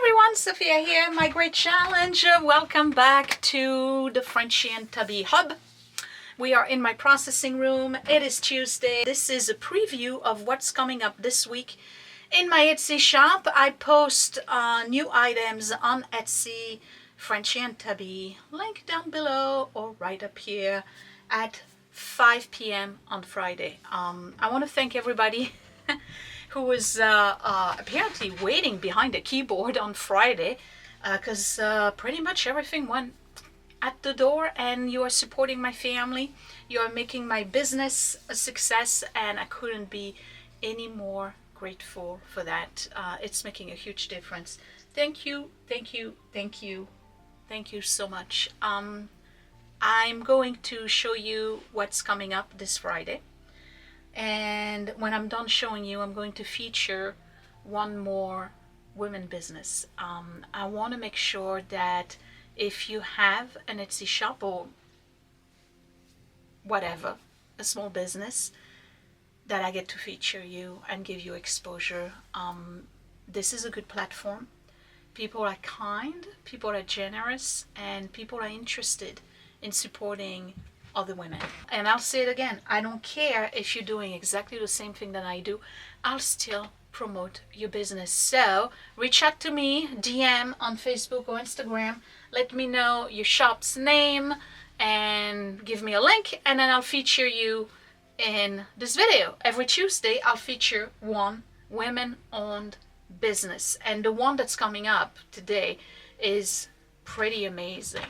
everyone, Sophia here, My Great Challenge. Welcome back to the Frenchy and Tubby hub. We are in my processing room. It is Tuesday. This is a preview of what's coming up this week in my Etsy shop. I post new items on Etsy, Frenchy and Tubby, link down below or right up here at 5 p.m. on Friday. I want to thank everybody who was apparently waiting behind the keyboard on Friday because pretty much everything went at the door, and you are supporting my family. You are making my business a success, and I couldn't be any more grateful for that. It's making a huge difference. Thank you, thank you, thank you, thank you so much. I'm going to show you what's coming up this Friday. And when I'm done showing you, I'm going to feature one more women business. I want to make sure that if you have an Etsy shop or whatever, a small business, that I get to feature you and give you exposure. This is a good platform. People are kind, people are generous, and people are interested in supporting other women. And I'll say it again, I don't care if you're doing exactly the same thing that I do, I'll still promote your business. So reach out to me, DM on Facebook or Instagram, let me know your shop's name and give me a link, and then I'll feature you in this video. Every Tuesday I'll feature one women-owned business, and the one that's coming up today is pretty amazing.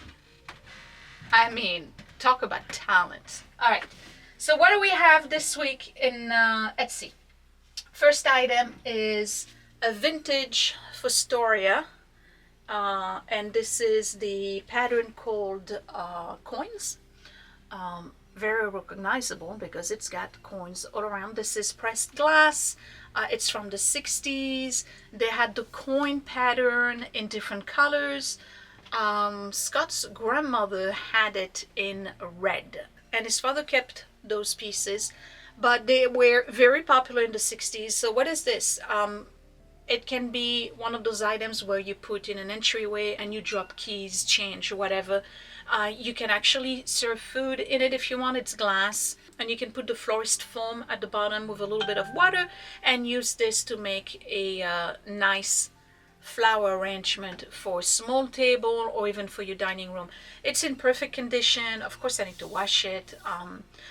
I mean, talk about talent. All right, so what do we have this week in Etsy? First item is a vintage Fostoria, and this is the pattern called coins. Very recognizable because it's got coins all around. This is pressed glass. It's from the 60s. They had the coin pattern in different colors. Scott's grandmother had it in red, and his father kept those pieces, but they were very popular in the 60s. So what is this? It can be one of those items where you put in an entryway and you drop keys, change, or whatever. You can actually serve food in it if you want. It's glass, and you can put the florist foam at the bottom with a little bit of water and use this to make a nice flower arrangement for a small table or even for your dining room. It's in perfect condition. Of course I need to wash it.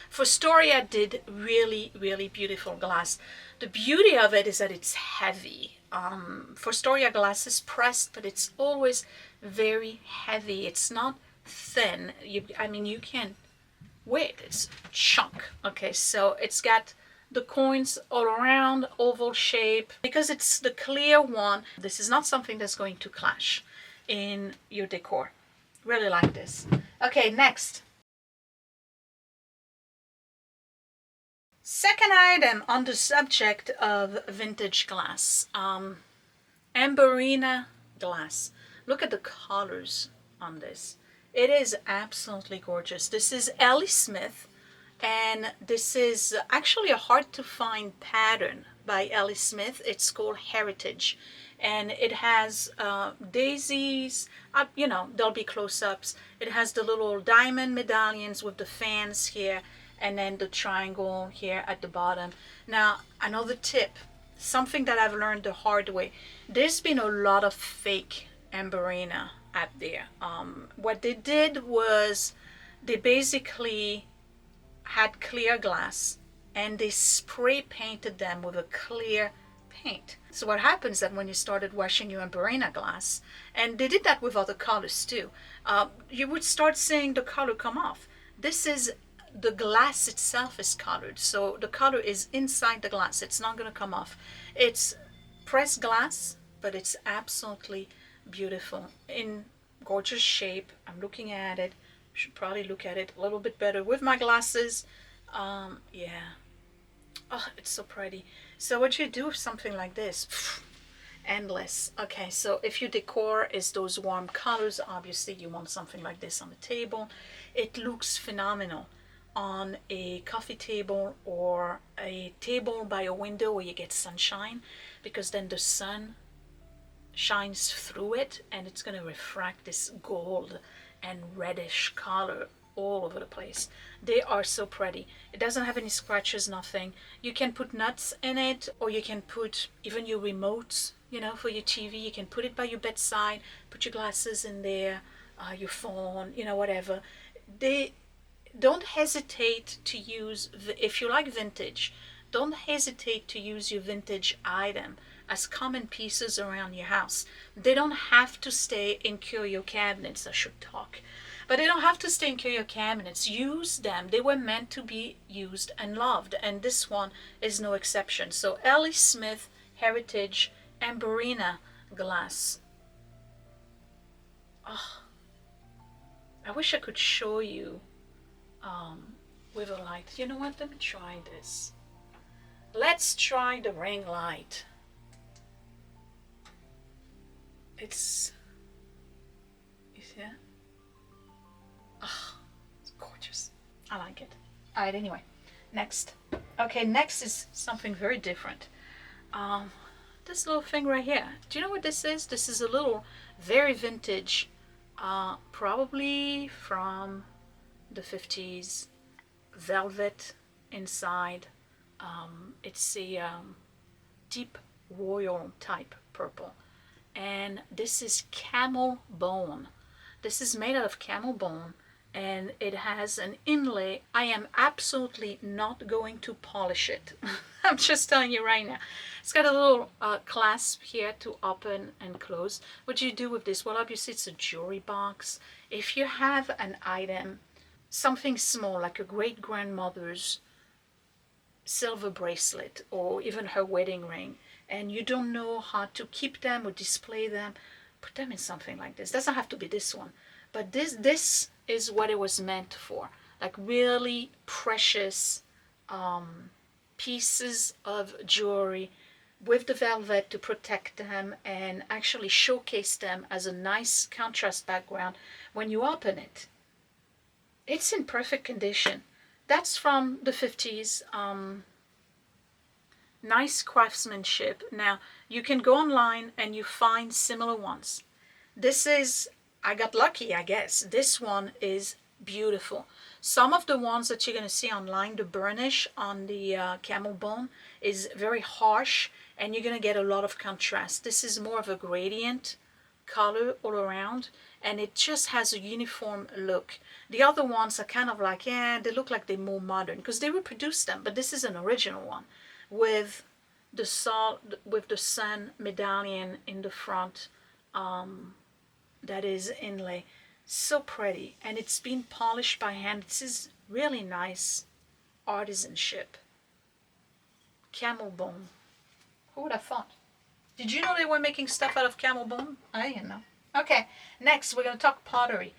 Fostoria did really beautiful glass. The beauty of it is that it's heavy. Fostoria glass is pressed, but it's always very heavy. It's not thin. I mean, you can wait, it's chunk. Okay, so it's got the coins all around, oval shape. Because it's the clear one, this is not something that's going to clash in your decor. Really like this. Okay, next. Second item on the subject of vintage glass. Amberina glass. Look at the colors on this. It is absolutely gorgeous. This is L.E.Smith. And this is actually a hard to find pattern by L.E.Smith. It's called Heritage, and it has daisies, you know, there'll be close-ups. It has the little diamond medallions with the fans here, and then the triangle here at the bottom. Now, another tip, something that I've learned the hard way. There's been a lot of fake Amberina out there. What they did was they basically had clear glass and they spray painted them with a clear paint. So what happens that when you started washing your Amberina glass, and they did that with other colors too, you would start seeing the color come off. This is, the glass itself is colored, so the color is inside the glass. It's not going to come off. It's pressed glass, but it's absolutely beautiful, in gorgeous shape. I'm looking at it. Should probably look at it a little bit better with my glasses. Yeah, oh, it's so pretty. So what you do with something like this? Endless. Okay, so if your decor is those warm colors, obviously you want something like this on the table. It looks phenomenal on a coffee table or a table by a window where you get sunshine, because then the sun shines through it, and it's going to refract this gold and reddish color all over the place. They are so pretty. It doesn't have any scratches, nothing. You can put nuts in it, or you can put even your remotes, you know, for your TV. You can put it by your bedside, put your glasses in there, your phone, you know, whatever. They don't hesitate to use, if you like vintage, don't hesitate to use your vintage item as common pieces around your house. They don't have to stay in curio cabinets. I should talk. But they don't have to stay in curio cabinets. Use them. They were meant to be used and loved. And this one is no exception. So L.E.Smith Heritage Amberina glass. Oh, I wish I could show you with a light. You know what? Let me try this. Let's try the ring light. It's, you see that? Oh, it's gorgeous. I like it. All right, anyway, next. Okay, next is something very different. This little thing right here. Do you know what this is? This is a little very vintage, probably from the 50s, velvet inside. It's a deep royal type purple. And this is camel bone. This is made out of camel bone, and it has an inlay. I am absolutely not going to polish it. I'm just telling you right now. It's got a little clasp here to open and close. What do you do with this? Well, obviously it's a jewelry box. If you have an item, something small like a great grandmother's silver bracelet or even her wedding ring, and you don't know how to keep them or display them, put them in something like this. Doesn't have to be this one, but this is what it was meant for. Like really precious pieces of jewelry with the velvet to protect them and actually showcase them as a nice contrast background when you open it. It's in perfect condition. That's from the 50s. Nice craftsmanship. Now, you can go online and you find similar ones. This is, I got lucky, I guess. This one is beautiful. Some of the ones that you're going to see online, the burnish on the camel bone is very harsh, and you're going to get a lot of contrast. This is more of a gradient color all around, and it just has a uniform look. The other ones are kind of like, yeah, they look like they're more modern because they reproduced them, but this is an original one with the sun medallion in the front. That is inlay. So pretty, and it's been polished by hand. This is really nice artisanship. Camel bone. Who would have thought? Did you know they were making stuff out of camel bone? I didn't know. Okay, next we're going to talk pottery.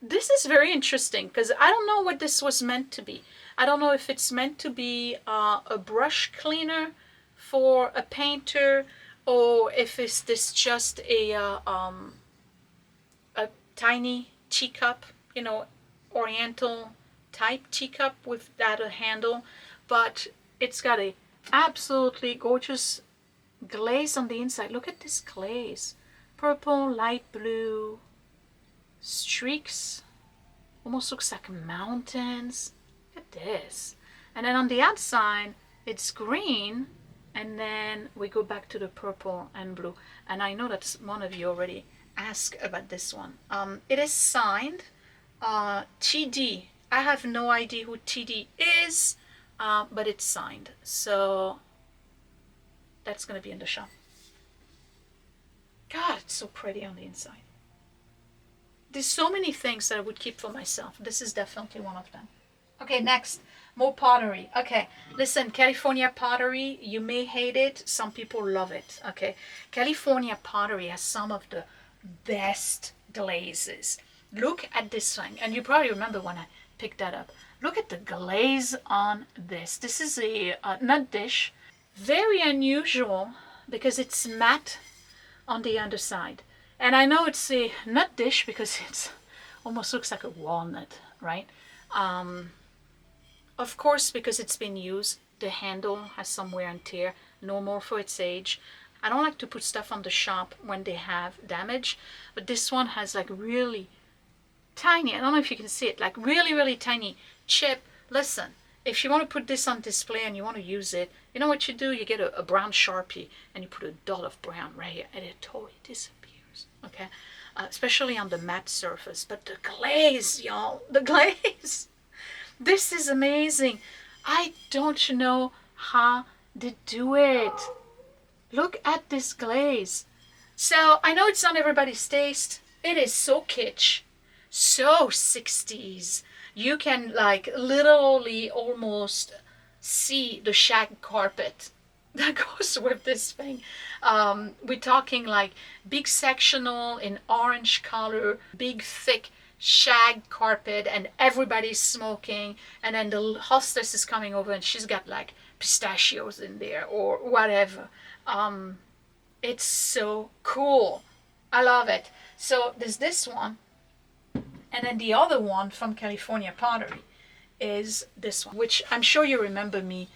This is very interesting because I don't know what this was meant to be. I don't know if it's meant to be a brush cleaner for a painter, or if it's this just a tiny teacup, you know, Oriental type teacup with that a handle. But it's got a absolutely gorgeous glaze on the inside. Look at this glaze. Purple, light blue, streaks, almost looks like mountains. Look at this. And then on the outside it's green, and then we go back to the purple and blue. And I know that one of you already asked about this one. It is signed TD. I have no idea who TD is, but it's signed, so that's going to be in the shop. God, it's so pretty on the inside. There's so many things that I would keep for myself. This is definitely one of them. Okay, next, more pottery. Okay, listen, California pottery, you may hate it. Some people love it. Okay, California pottery has some of the best glazes. Look at this thing, and you probably remember when I picked that up. Look at the glaze on this. This is a nut dish. Very unusual because it's matte on the underside. And I know it's a nut dish because it's almost looks like a walnut, right? Of course, because it's been used, the handle has some wear and tear, normal for its age. I don't like to put stuff on the shop when they have damage, but this one has like really tiny, I don't know if you can see it, like really, really tiny chip. Listen, if you want to put this on display and you want to use it, you know what you do? You get a brown Sharpie and you put a dot of brown right here and it totally disappears, okay? Especially on the matte surface. But the glaze, y'all, the glaze. This is amazing. I don't know how they do it. Look at this glaze. So I know it's not everybody's taste. It is so kitsch, so 60s. You can like literally almost see the shag carpet that goes with this thing. We're talking like big sectional in orange color, big thick shag carpet, and everybody's smoking, and then the hostess is coming over and she's got like pistachios in there or whatever. It's so cool. I love it. So there's this one, and then the other one from California Pottery is this one, which I'm sure you remember me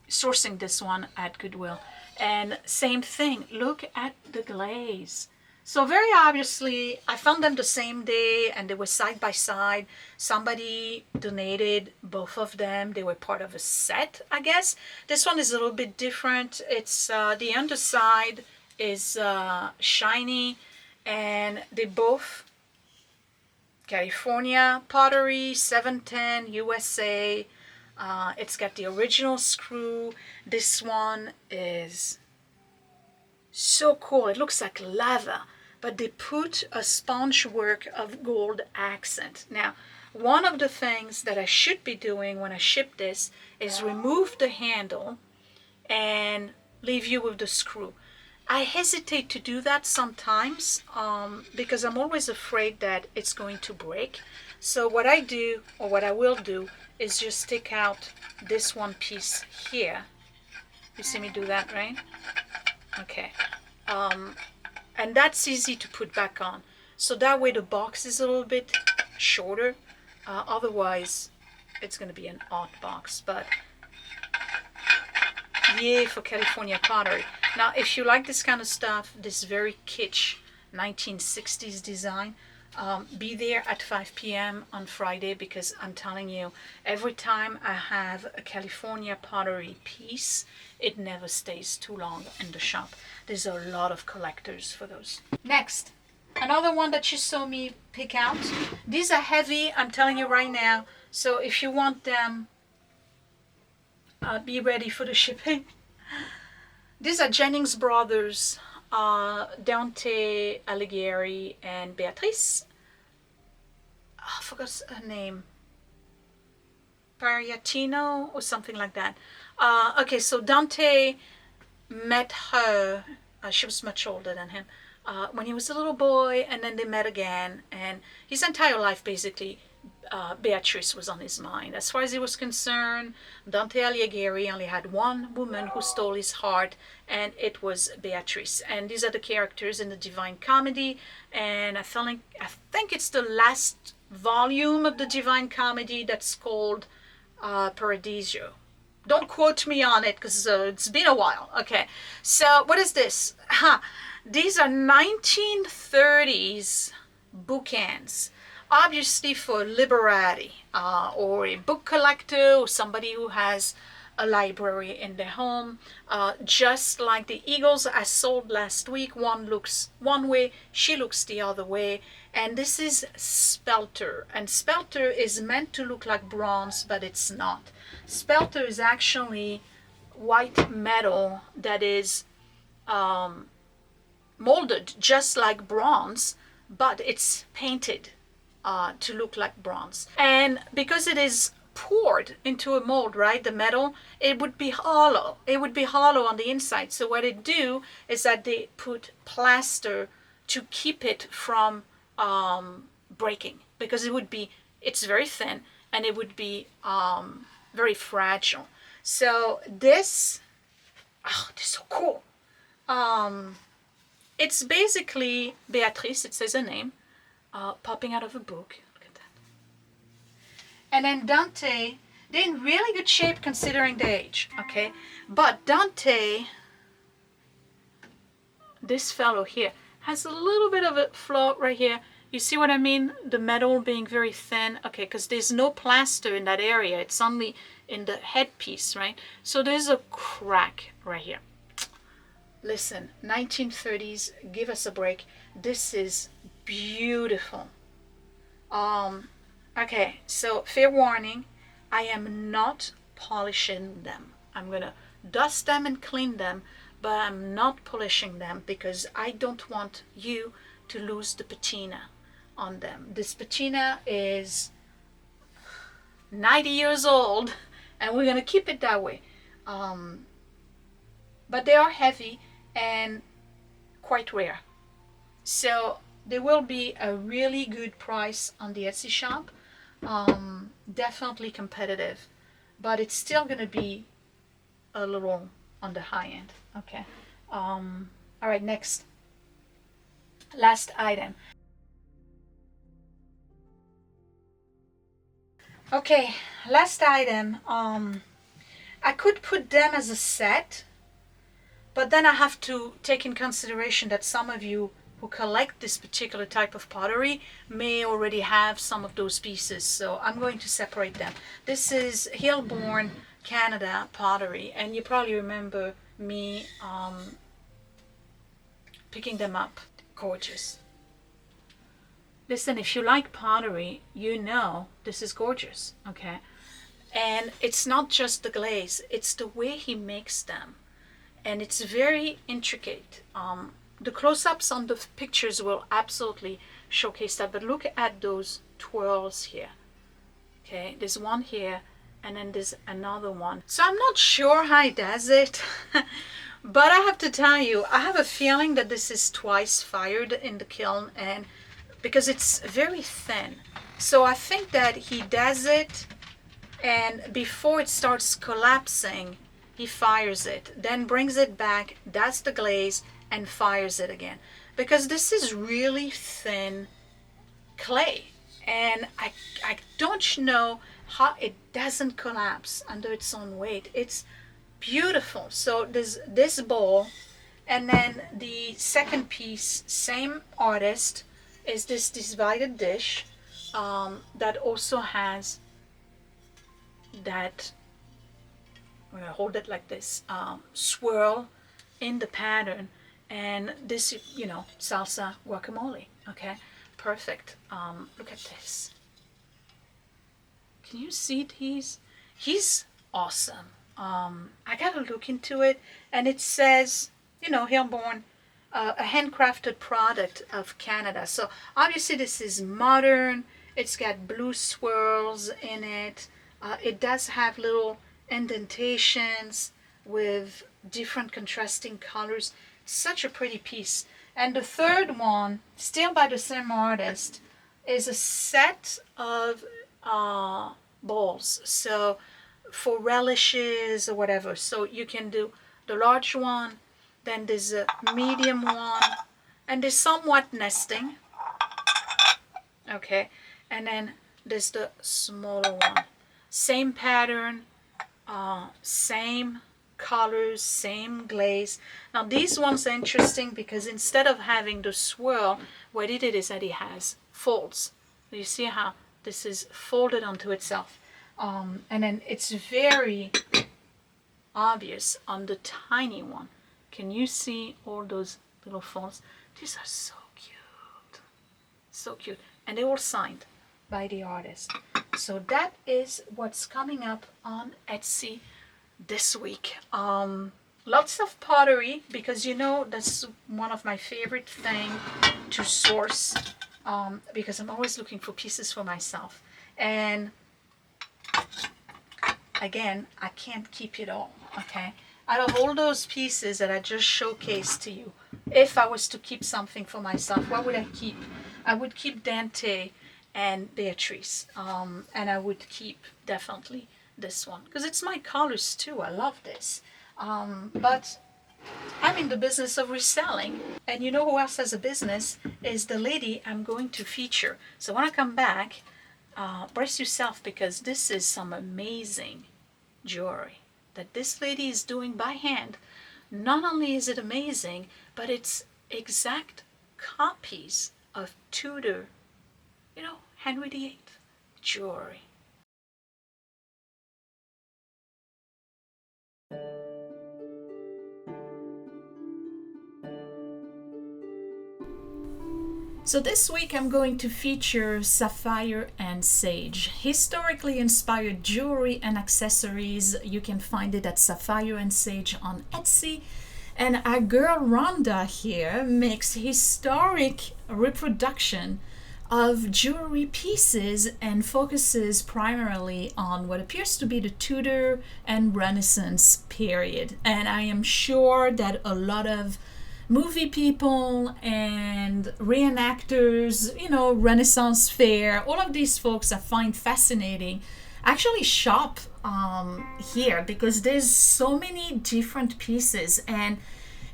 sourcing this one at Goodwill. And same thing, look at the glaze. So very obviously, I found them the same day and they were side by side. Somebody donated both of them. They were part of a set, I guess. This one is a little bit different. It's the underside is shiny, and they both California Pottery 710 USA. It's got the original screw. This one is so cool. It looks like lava, but they put a sponge work of gold accent. Now, one of the things that I should be doing when I ship this is remove the handle and leave you with the screw. I hesitate to do that sometimes because I'm always afraid that it's going to break. So what I do, or what I will do, is just take out this one piece here. You see me do that, right? Okay. And that's easy to put back on. So that way the box is a little bit shorter. Otherwise, it's going to be an odd box. But yay for California Pottery. Now, if you like this kind of stuff, this very kitsch 1960s design, be there at 5 p.m. on Friday, because I'm telling you, every time I have a California Pottery piece, it never stays too long in the shop. There's a lot of collectors for those. Next, another one that you saw me pick out. These are heavy, I'm telling you right now. So if you want them, be ready for the shipping. These are Jennings Brothers, Dante Alighieri and Beatrice. I forgot her name. Pariatino or something like that. Okay, so Dante met her, she was much older than him, when he was a little boy, and then they met again, and his entire life basically Beatrice was on his mind. As far as he was concerned, Dante Alighieri only had one woman who stole his heart, and it was Beatrice. And these are the characters in the Divine Comedy, and I think it's the last volume of the Divine Comedy that's called Paradiso. Don't quote me on it because it's been a while. Okay, so what is this? These are 1930s bookends. Obviously for Liberati or a book collector or somebody who has a library in their home. Just like the eagles I sold last week, one looks one way, she looks the other way. And this is spelter. And spelter is meant to look like bronze, but it's not. Spelter is actually white metal that is molded just like bronze, but it's painted to look like bronze. And because it is poured into a mold, right, the metal, it would be hollow. It would be hollow on the inside. So what they do is that they put plaster to keep it from breaking, because it's very thin and it would be very fragile. So this is so cool. It's basically Beatrice, it says her name, popping out of a book. Look at that. And then Dante, they're in really good shape considering the age, okay? But Dante, this fellow here, has a little bit of a flaw right here. You see what I mean? The metal being very thin, okay, because there's no plaster in that area. It's only in the headpiece, right? So there's a crack right here. Listen, 1930s, give us a break. This is beautiful. Okay, so fair warning, I am not polishing them. I'm gonna dust them and clean them, but I'm not polishing them because I don't want you to lose the patina on them. This patina is 90 years old and we're gonna keep it that way. But they are heavy and quite rare. So there will be a really good price on the Esty Shop. Definitely competitive, but it's still gonna be a little on the high end. Okay. All right, next. Last item. Okay, last item. I could put them as a set, but then I have to take in consideration that some of you who collect this particular type of pottery may already have some of those pieces, so I'm going to separate them. This is Hillborn, Canada pottery, and you probably remember me picking them up. Gorgeous. Listen, if you like pottery, you know this is gorgeous, okay? And it's not just the glaze, it's the way he makes them. And it's very intricate. The close-ups on the pictures will absolutely showcase that, but look at those twirls here. Okay, there's one here, and then there's another one. So I'm not sure how he does it, but I have to tell you, I have a feeling that this is twice fired in the kiln, and because it's very thin. So I think that he does it, and before it starts collapsing, he fires it, then brings it back, does the glaze, and fires it again. Because this is really thin clay, and I don't know how it doesn't collapse under its own weight. It's beautiful. So there's this bowl, and then the second piece, same artist, is this divided dish that also has that, I'm gonna hold it like this, swirl in the pattern, and this, you know, salsa guacamole. Okay, perfect. Look at this. Can you see these? He's awesome. I gotta look into it, and it says, you know, Hillborn, a handcrafted product of Canada. So obviously this is modern. It's got blue swirls in it. It does have little indentations with different contrasting colors. Such a pretty piece. And the third one, still by the same artist, is a set of bowls. So for relishes or whatever. So you can do the large one, then there's a medium one, and there's somewhat nesting. Okay, and then there's the smaller one. Same pattern, same colors, same glaze. Now these ones are interesting because instead of having the swirl, what he did is that he has folds. You see how this is folded onto itself. And then it's very obvious on the tiny one. Can you see all those little folds? These are so cute. So cute. And they were signed by the artist. So that is what's coming up on Etsy this week. Lots of pottery, because you know that's one of my favorite things to source, because I'm always looking for pieces for myself. And again, I can't keep it all, okay? Out of all those pieces that I just showcased to you, if I was to keep something for myself, what would I keep? I would keep Dante and Beatrice, and I would keep definitely this one because it's my colors too. I love this, but I'm in the business of reselling, and you know who else has a business is the lady I'm going to feature. So when I come back, brace yourself, because this is some amazing jewelry that this lady is doing by hand. Not only is it amazing, but it's exact copies of Tudor, Henry VIII jewelry. So this week I'm going to feature Sapphire and Sage, historically inspired jewelry and accessories. You can find it at Sapphire and Sage on Etsy. And our girl Rhonda here makes historic reproduction of jewelry pieces and focuses primarily on what appears to be the Tudor and Renaissance period. And I am sure that a lot of movie people and reenactors, Renaissance fair, all of these folks I find fascinating actually shop here, because there's so many different pieces, and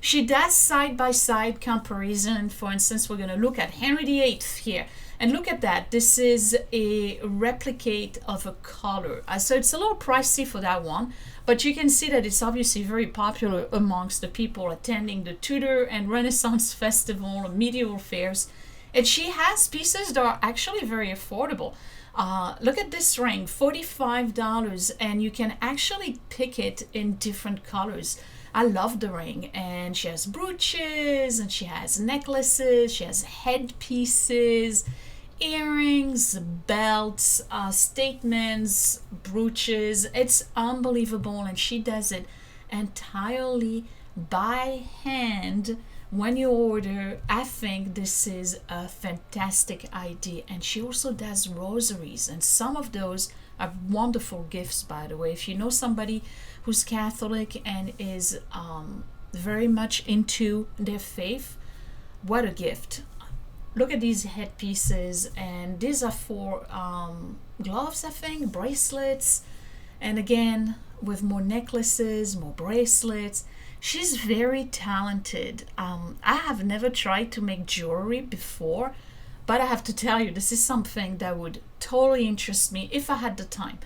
she does side-by-side comparison. For instance, we're going to look at Henry VIII here, and look at that. This is a replicate of a collar. So it's a little pricey for that one, but you can see that it's obviously very popular amongst the people attending the Tudor and Renaissance festival and medieval fairs. And she has pieces that are actually very affordable. Look at this ring, $45, and you can actually pick it in different colors. I love the ring, and she has brooches, and she has necklaces, she has headpieces, earrings, belts, statements, brooches. It's unbelievable, and she does it entirely by hand. When you order, I think this is a fantastic idea. And she also does rosaries, and some of those are wonderful gifts, by the way. If you know somebody who's Catholic and is very much into their faith, what a gift. Look at these headpieces, and these are for gloves, I think, bracelets, and again with more necklaces, more bracelets. She's very talented. I have never tried to make jewelry before, but I have to tell you, this is something that would totally interest me if I had the time.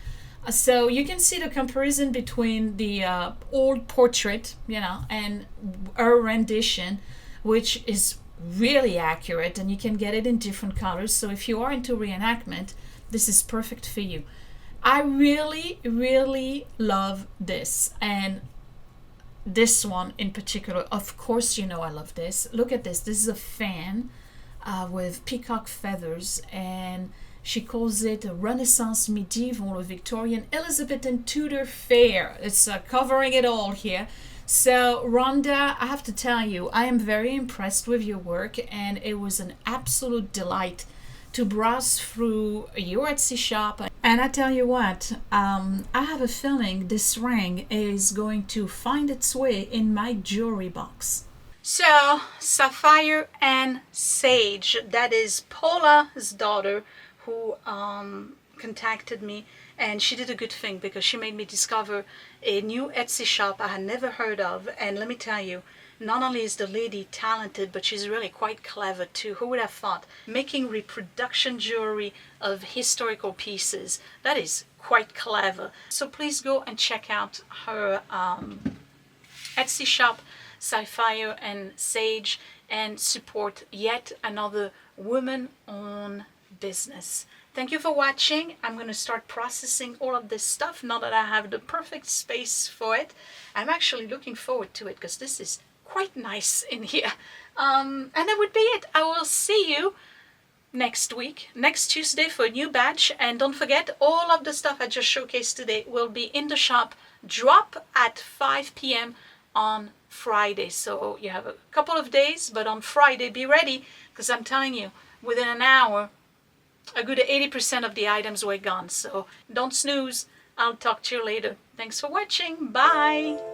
So you can see the comparison between the old portrait, and her rendition, which is really accurate, and you can get it in different colors. So if you are into reenactment, this is perfect for you. I really, really love this, and this one in particular, of course, I love this. Look at this. This is a fan with peacock feathers, and she calls it a Renaissance, medieval, or Victorian, Elizabethan, Tudor fair. It's covering it all here. So Rhonda, I have to tell you, I am very impressed with your work, and it was an absolute delight to browse through your Etsy shop. And I tell you what, I have a feeling this ring is going to find its way in my jewelry box. So, Sapphire and Sage, that is Paula's daughter, who contacted me, and she did a good thing, because she made me discover a new Etsy shop I had never heard of. And let me tell you, not only is the lady talented, but she's really quite clever too. Who would have thought? Making reproduction jewelry of historical pieces. That is quite clever. So please go and check out her Etsy shop, Sapphire and Sage, and support yet another woman-owned business. Thank you for watching. I'm going to start processing all of this stuff now that I have the perfect space for it. I'm actually looking forward to it, because this is quite nice in here. And that would be it. I will see you next week, next Tuesday, for a new batch. And don't forget, all of the stuff I just showcased today will be in the shop, drop at 5 p.m. on Friday. So you have a couple of days, but on Friday, be ready, because I'm telling you, within an hour, a good 80% of the items were gone. So don't snooze. I'll talk to you later. Thanks for watching. Bye.